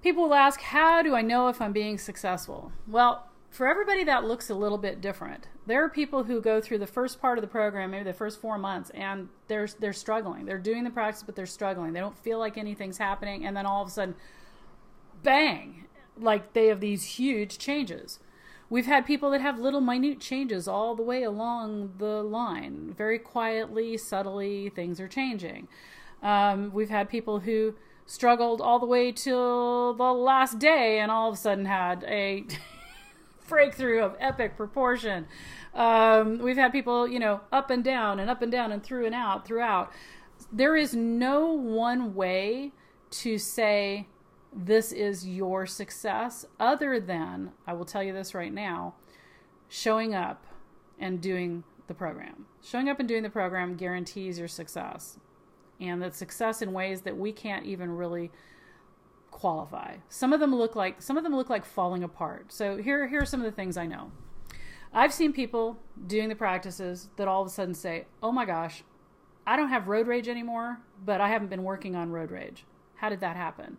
People will ask, how do I know if I'm being successful? Well, for everybody that looks a little bit different. There are people who go through the first part of the program, maybe the first 4 months, and they're struggling. They're doing the practice, but they're struggling. They don't feel like anything's happening, and then all of a sudden, bang, like they have these huge changes. We've had people that have little minute changes all the way along the line. Very quietly, subtly, things are changing. We've had people who struggled all the way till the last day and all of a sudden had a breakthrough of epic proportion. We've had people, up and down and through and out throughout. There is no one way to say this is your success other than, I will tell you this right now, showing up and doing the program. Showing up and doing the program guarantees your success. And that's success in ways that we can't even really qualify. Some of them look like falling apart. So here are some of the things I know. I've seen people doing the practices that all of a sudden say, oh my gosh, I don't have road rage anymore, but I haven't been working on road rage. How did that happen?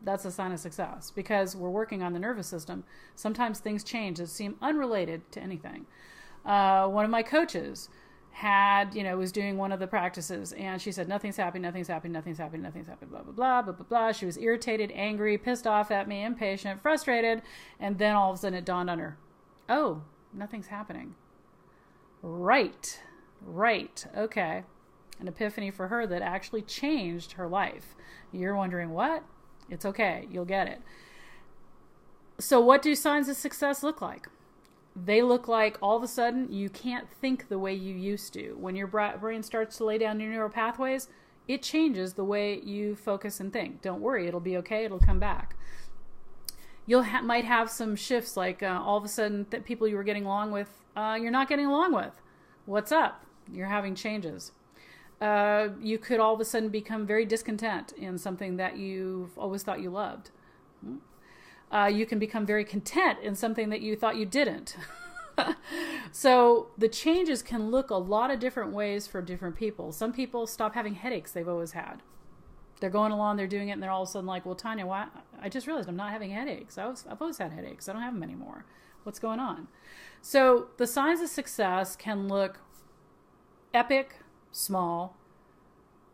That's a sign of success because we're working on the nervous system. Sometimes things change that seem unrelated to anything. One of my coaches was doing one of the practices and she said, nothing's happening, blah, blah, blah, blah, blah, blah. She was irritated, angry, pissed off at me, impatient, frustrated. And then all of a sudden it dawned on her, oh, nothing's happening. Right. Okay. An epiphany for her that actually changed her life. You're wondering what? It's okay. You'll get it. So what do signs of success look like? They look like all of a sudden you can't think the way you used to. When your brain starts to lay down your neural pathways, it changes the way you focus and think. Don't worry, it'll be okay. It'll come back. You might have some shifts like all of a sudden that people you were getting along with, you're not getting along with. What's up? You're having changes. You could all of a sudden become very discontent in something that you've always thought you loved. You can become very content in something that you thought you didn't. So the changes can look a lot of different ways for different people. Some people stop having headaches they've always had. They're going along, they're doing it, and they're all of a sudden like, well, Tanya, why? I just realized I'm not having headaches. I've always had headaches. I don't have them anymore. What's going on? So the signs of success can look epic, small,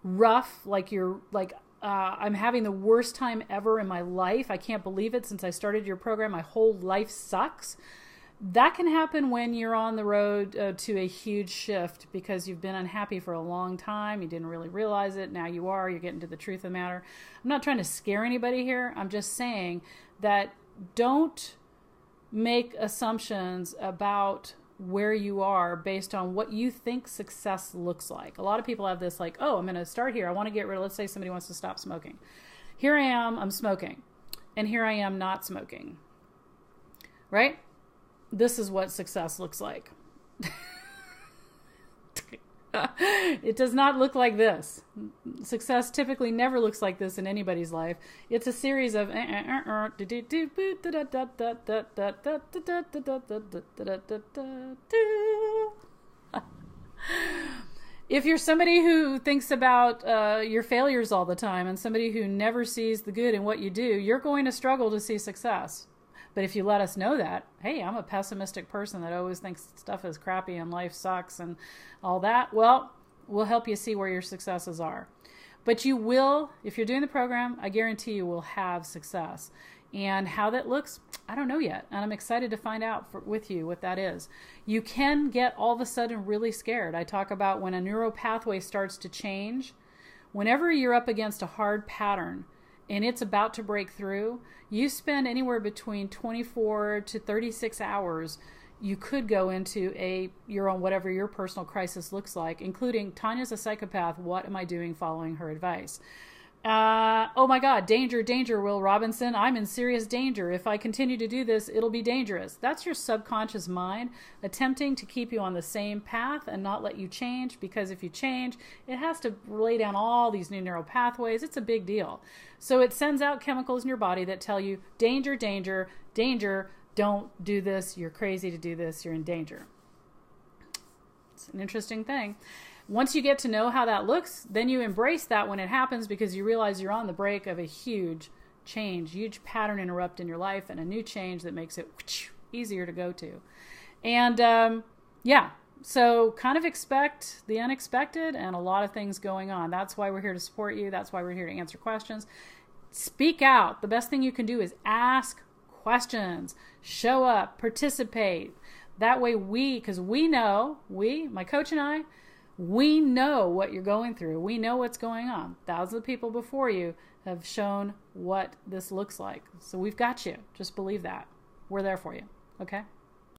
rough, I'm having the worst time ever in my life. I can't believe it. Since I started your program, my whole life sucks. That can happen when you're on the road to a huge shift because you've been unhappy for a long time. You didn't really realize it. Now you are. You're getting to the truth of the matter. I'm not trying to scare anybody here. I'm just saying that don't make assumptions about where you are based on what you think success looks like. A lot of people have this like, oh, I'm going to start here. I want to get rid of, let's say somebody wants to stop smoking. Here I am, I'm smoking. And here I am not smoking. Right? This is what success looks like. It does not look like this. Success typically never looks like this in anybody's life. It's a series of if you're somebody who thinks about your failures all the time and somebody who never sees the good in what you do, you're going to struggle to see success. But if you let us know that, hey, I'm a pessimistic person that always thinks stuff is crappy and life sucks and all that, well, we'll help you see where your successes are. But you will, if you're doing the program, I guarantee you will have success. And how that looks, I don't know yet. And I'm excited to find out with you what that is. You can get all of a sudden really scared. I talk about when a neural pathway starts to change. Whenever you're up against a hard pattern, and it's about to break through, you spend anywhere between 24 to 36 hours. You could go into your own, whatever your personal crisis looks like, including Tanya's a psychopath. What am I doing following her advice? Oh my God, danger, danger, Will Robinson. I'm in serious danger. If I continue to do this, it'll be dangerous. That's your subconscious mind attempting to keep you on the same path and not let you change, because if you change, it has to lay down all these new neural pathways. It's a big deal. So it sends out chemicals in your body that tell you, danger, danger, danger, don't do this, you're crazy to do this, you're in danger. It's an interesting thing. Once you get to know how that looks, then you embrace that when it happens because you realize you're on the brink of a huge change, huge pattern interrupt in your life, and a new change that makes it easier to go to. And yeah, so kind of expect the unexpected and a lot of things going on. That's why we're here to support you. That's why we're here to answer questions. Speak out. The best thing you can do is ask questions, show up, participate. That way because my coach and I, we know what you're going through. We know what's going on. Thousands of people before you have shown what this looks like. So we've got you. Just believe that. We're there for you. Okay?